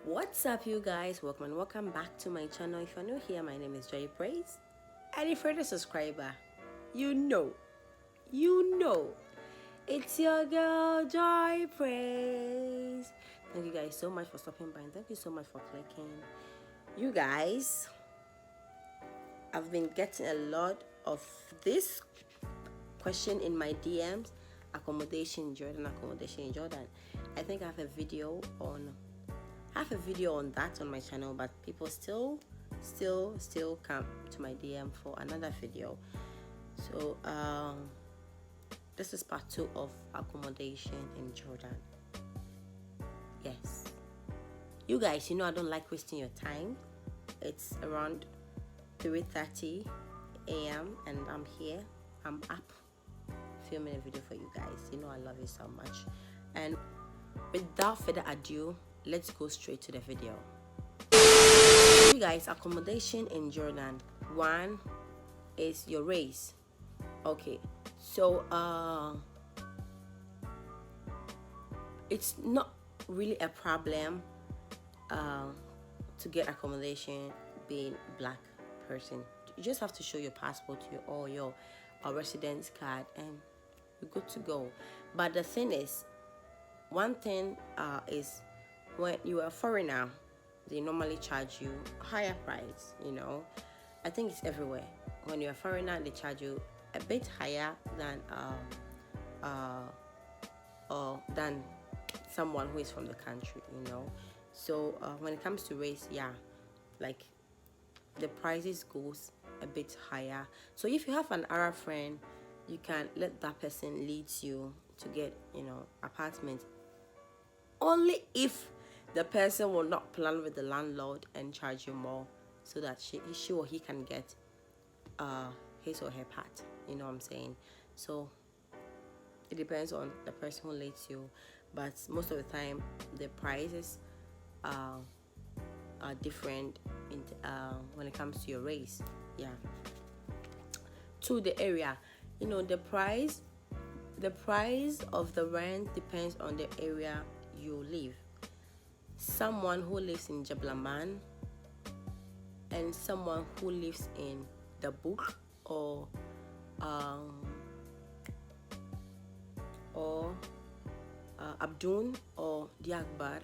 What's up, you guys? Welcome back to my channel. If you're new here, my name is BRAID, and if you're a subscriber, you know it's your girl Joy Praise. Thank you guys so much for stopping by, and thank you so much for clicking. You guys, I've been getting a lot of this question in my DMs. Accommodation in Jordan. I think I have a video on that on my channel, but people still come to my DM for another video. So this is part 2 of accommodation in Jordan. Yes, you guys, I don't like wasting your time. It's around 3:30 a.m. and I'm up filming a video for you guys. I love you so much, and without further ado, let's go straight to the video. You guys, accommodation in Jordan. One is your race. Okay, so it's not really a problem to get accommodation being a black person. You just have to show your passport or your residence card and you're good to go. But the thing is, one thing is, when you are a foreigner, they normally charge you a higher price. I think it's everywhere. When you're a foreigner, they charge you a bit higher than someone who is from the country. So when it comes to race, like the prices goes a bit higher. So if you have an Arab friend, you can let that person lead you to get apartment, only if the person will not plan with the landlord and charge you more, so that she or he can get his or her part. You know what I'm saying? So it depends on the person who leads you, but most of the time the prices are different when it comes to your race. To the area, the price of the rent depends on the area you live. Someone who lives in AMMAN and someone who lives in the book or Abdun or Diakbar,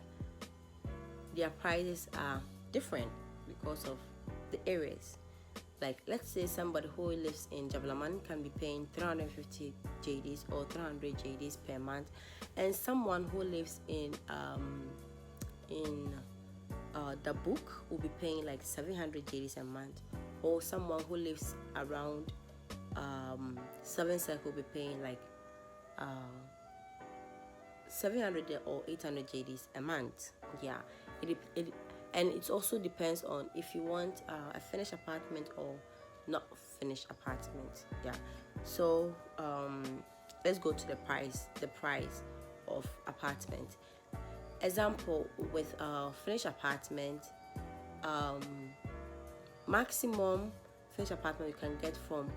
their prices are different because of the areas. Like, let's say somebody who lives in AMMAN can be paying 350 JDs or 300 JDs per month, and someone who lives in the book will be paying like 700 JDs a month, or someone who lives around 7 Circle will be paying like 700 or 800 JDs a month. And it also depends on if you want a finished apartment or not finished apartment. So let's go to the price of apartment. Example, with a finished apartment, maximum finished apartment you can get from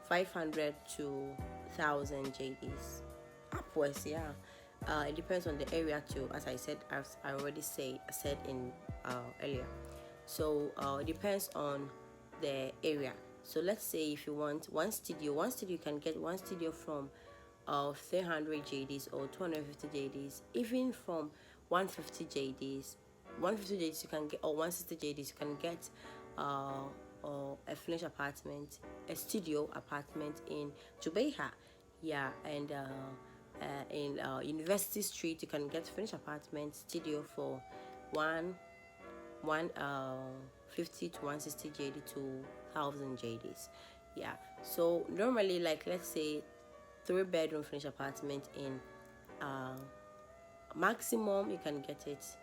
500 to 1,000 JDs upwards. It depends on the area too, as I already said in earlier. So it depends on the area. So let's say if you want one studio, you can get one studio from 300 JDs or 250 JDs, even from 150 JDs. 150 JDs you can get, or 160 JDs you can get a finished apartment, a studio apartment in Jubeiha. And in University Street you can get finished apartment studio for 150 to 160 JD to 1,000 JDs. So normally, like, let's say 3-bedroom finished apartment in maximum you can get it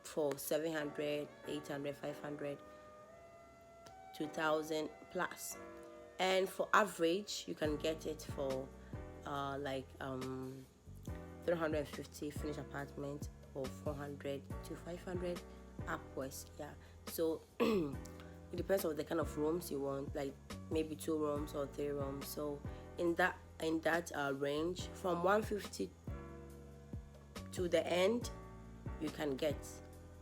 for 700, 800, 500 to 1,000 plus, and for average you can get it for 350 finished apartment, or 400 to 500 upwards. So it depends on the kind of rooms you want, like maybe 2 rooms or 3 rooms. So in that range, from 150 to the end, you can get.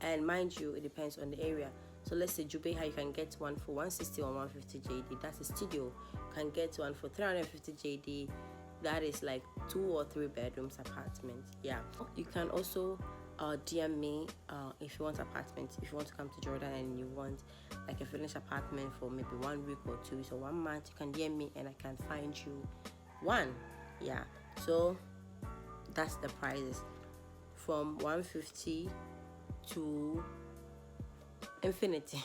And mind you, it depends on the area. So let's say Jubeha, you can get one for 160 or 150 JD. That's a studio. You can get one for 350 JD. That is like 2 or 3 bedrooms apartment. Yeah. You can also DM me if you want apartments. If you want to come to Jordan and you want like a finished apartment for maybe 1 week or 2 weeks or 1 month, you can DM me and I can find you one. Yeah. So that's the prices from 150 to infinity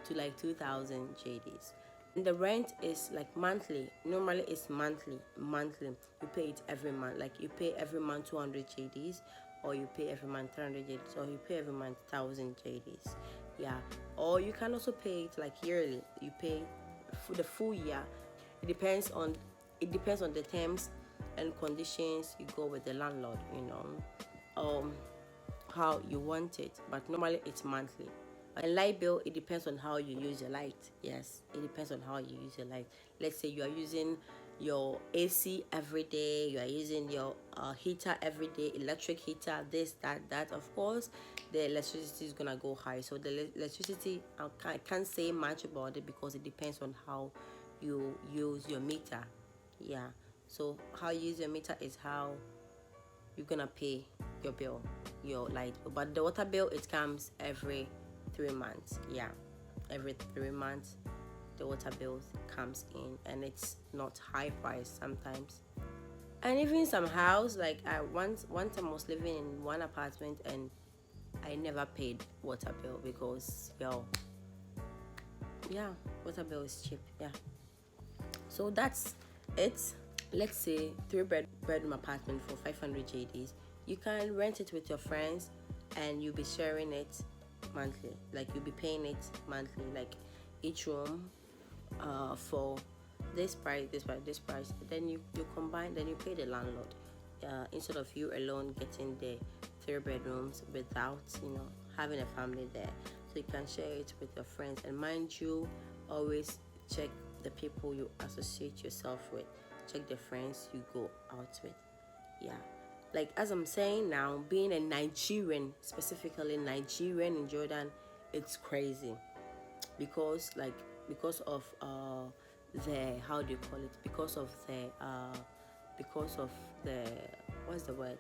to like 2,000 JDs. And the rent is like monthly. Normally it's monthly. You pay it every month. Like you pay every month 200 JDs, or you pay every month 300 JDs, or you pay every month 1,000 JDs. Yeah. Or you can also pay it like yearly. You pay for the full year. It depends on the terms and conditions you go with the landlord, how you want it, but normally it's monthly. And light bill, it depends on how you use your light. Yes, it depends on how you use your light. Let's say you are using your AC every day, you are using your heater every day, electric heater, this, that, of course the electricity is gonna go high. So the electricity, I can't say much about it because it depends on how you use your meter. Yeah, so how you use your meter is how you're gonna pay your bill, your light bill. But the water bill, it comes every 3 months. Yeah, every 3 months the water bill comes in, and it's not high price sometimes. And even some house, like I one time I was living in one apartment and I never paid water bill because water bill is cheap. Yeah, so that's it. Let's say 3-bedroom apartment for 500 JDs. You can rent it with your friends and you'll be sharing it monthly. Like you'll be paying it monthly, like each room for this price. Then you combine, then you pay the landlord instead of you alone getting the 3 bedrooms without having a family there. So you can share it with your friends. And mind you, always check the people you associate yourself with. Check the friends you go out with. Yeah, like as I'm saying now, being a Nigerian, specifically Nigerian in Jordan, it's crazy because of the, how do you call it, because of the what's the word,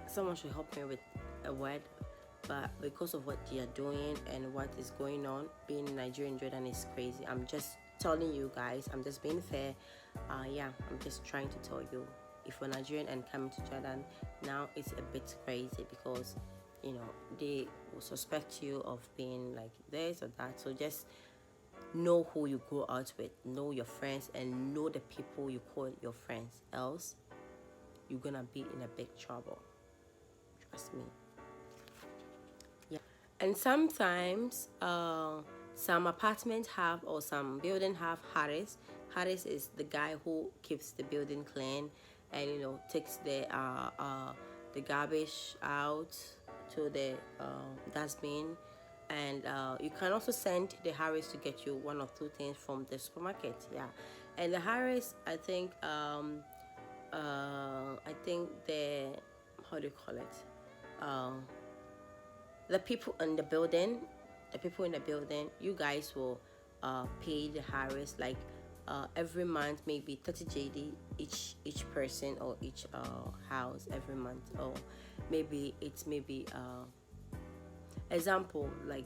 someone should help me with a word. But because of what they are doing and what is going on, being in Nigeria and Jordan is crazy. I'm just telling you guys, I'm just being fair. I'm just trying to tell you, if you're Nigerian and coming to Jordan now, it's a bit crazy because they will suspect you of being like this or that. So just know who you go out with, know your friends, and know the people you call your friends, else you're gonna be in a big trouble. Trust me. And sometimes some apartments have, or some building have Harris. Harris is the guy who keeps the building clean and takes the garbage out to the dustbin. And you can also send the Harris to get you 1 or 2 things from the supermarket. Yeah, and the Harris, I think the, how do you call it, the people in the building, you guys will pay the Harris like every month, maybe 30 JD each person or each house every month. Or maybe example, like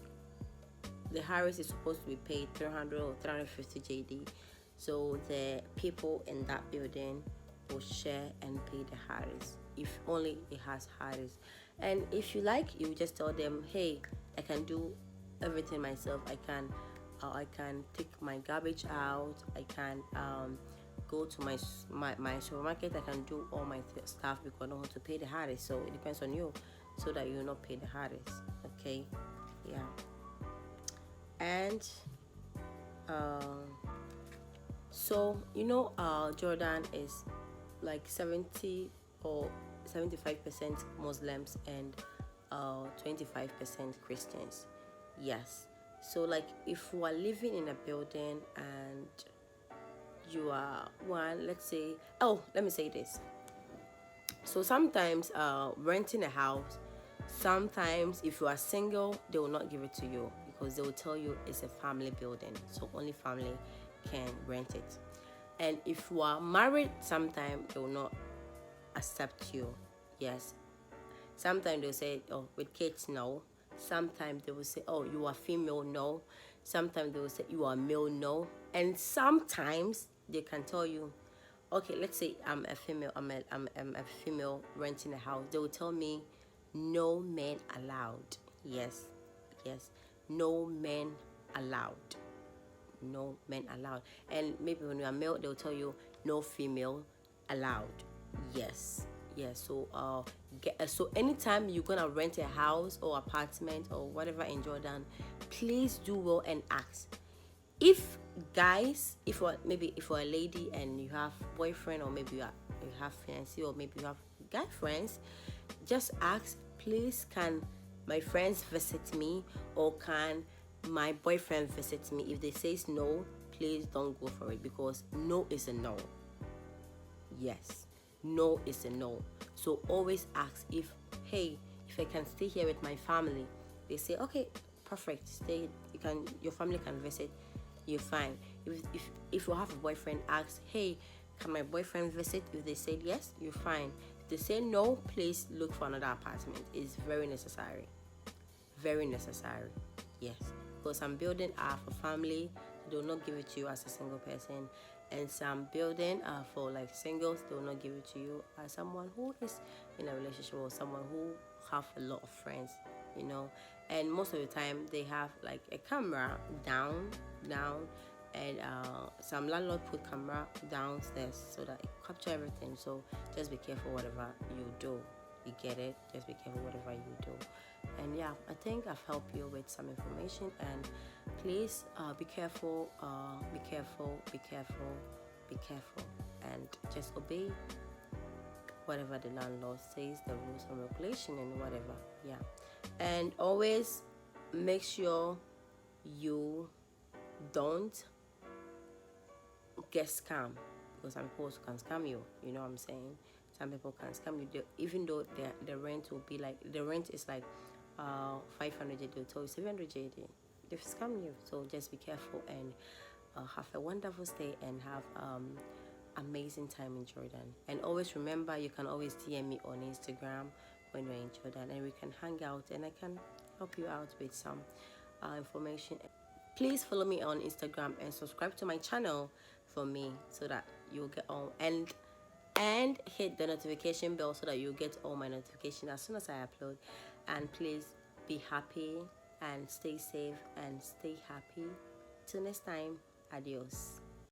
the Harris is supposed to be paid 300 or 350 JD. So the people in that building will share and pay the Harris if only it has Harris. And if you like, you just tell them, hey, I can do everything myself. I can take my garbage out. I can go to my supermarket. I can do all my stuff because I don't want to pay the Harris. So it depends on you, so that you will not pay the Harris. Okay, yeah. And so Jordan is like 70 or 75% Muslims and 25% Christians. Yes. So like if you are living in a building and you are one, let's say, let me say this. So sometimes renting a house, sometimes if you are single, they will not give it to you because they will tell you it's a family building, so only family can rent it. And if you are married, sometimes they will not accept you. Yes, sometimes they'll say, oh, with kids, no. Sometimes they will say, oh, you are female, no. Sometimes they will say you are male, no. And sometimes they can tell you, okay, let's say I'm a female, I'm a female renting a house. They will tell me, no men allowed. Yes, yes, no men allowed. No men allowed. And maybe when you are male, they'll tell you no female allowed. Yes, yes. So so anytime you're gonna rent a house or apartment or whatever in Jordan, please do well and ask. If guys, if you're a lady and you have boyfriend, or maybe you have fiancé, or maybe you have guy friends, just ask, please, can my friends visit me, or can my boyfriend visit me? If they says no, please don't go for it, because no is a no. Yes, no is a no. So always ask, if hey, if I can stay here with my family, they say okay, perfect, stay. Your family can visit, you're fine. If you have a boyfriend, ask, hey, can my boyfriend visit? If they say yes, you're fine. If they say no, please look for another apartment. It's very necessary. Very necessary. Yes. Because some building are for family, they will not give it to you as a single person. And some building are for like singles, they will not give it to you as someone who is in a relationship, or someone who have a lot of friends, you know. And most of the time they have like a camera down, and some landlord put camera downstairs so that it capture everything. So just be careful whatever you do. You get it? Just be careful whatever you do. And yeah, I think I've helped you with some information, and please be careful, be careful, be careful, be careful, and just obey whatever the landlord says, the rules and regulation and whatever. Yeah. And always make sure you don't get scammed, because some people can scam you, you know what I'm saying? Some people can scam you, even though the rent will be like, the rent is like 500 JD, they'll tell you 700 JD. They've scammed you. So just be careful, and have a wonderful stay, and have amazing time in Jordan. And always remember, you can always DM me on Instagram when you're in Jordan, and we can hang out, and I can help you out with some information. Please follow me on Instagram and subscribe to my channel for me, so that you'll get all, and hit the notification bell so that you'll get all my notifications as soon as I upload. And please be happy and stay safe and stay happy. Till next time, adios.